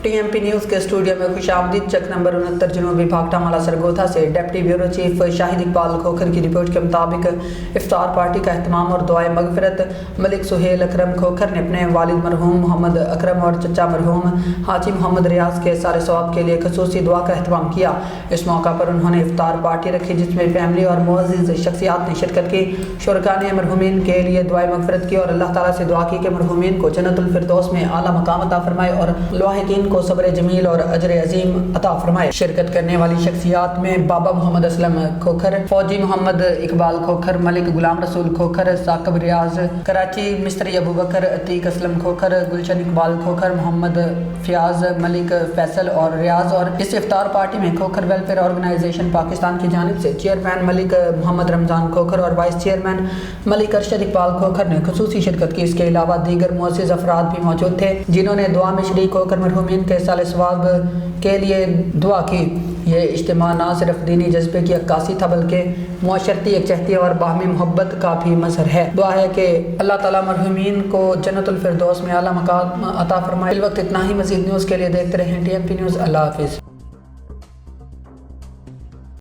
TMP news के studio में खुशामदीद। चक number 69 जनूबी भागटामाला सरगोधा से deputy bureau chief Shahid Iqbal Khokhar की रिपोर्ट के मुताबिक इफ्तार पार्टी का एहतमाम और दुआए मगफिरत मलिक सुहेल अकरम खोखर ने अपने वालिद मरहूम मोहम्मद अकरम और चचा मरहूम हाजी मोहम्मद रियाज के सारे सवाब के लिए खसूसी दुआ का एहतमाम किया। इस मौका पर उन्होंने इफ्तार पार्टी रखी जिसमें फैमिली और मुअज़्ज़िज़ शख्सियात ने शिरकत की। शुरका ने मरहूमीन के लिए दुआए मगफिरत की और अल्लाह ताला से दुआ की कि मरहूमीन को जन्नतुल फिरदौस में आला मकाम अता फरमाए और लाहिकीन को सब्र जमील और अजर अजीम अता फरमाए। शिरकत करने वाली शख्सियात में बाबा मोहम्मद असलम खोखर, फौजी मोहम्मद इकबाल खोखर, मलिक गुलाम रसूल खोखर, साकिब रियाज कराची, मिस्त्री अबू बकर, अतीक असलम खोखर, गुलशन इकबाल खोखर, मोहम्मद फयाज, मलिक फैसल और रियाज। और इस इफ्तार पार्टी में खोखर वेलफेयर ऑर्गेनाइजेशन पाकिस्तान की जानिब से चेयरमैन मलिक मोहम्मद रमज़ान खोखर और वाइस चेयरमैन मलिक अरशद इकबाल खोखर ने खुसूसी शिरकत की। इसके अलावा दीगर मुअज़्ज़िज़ अफराद भी मौजूद थे जिन्होंने दुआ में शरीक होकर मरहूमीन के साले सवाब के लिए दुआ की। ये इज्तिमा न सिर्फ दीनी जज्बे की अक्कासी था बल्कि मुआशरती यकजहती और बाहमी मोहब्बत का भी मज़हर है। दुआ है कि अल्लाह ताला मरहूमीन को जन्नतुल फिरदौस में आला मकाम अता फरमाए। इस वक्त इतना ही। मज़ीद न्यूज़ के लिए देखते रहें TMP न्यूज़। अल्लाह हाफिज़।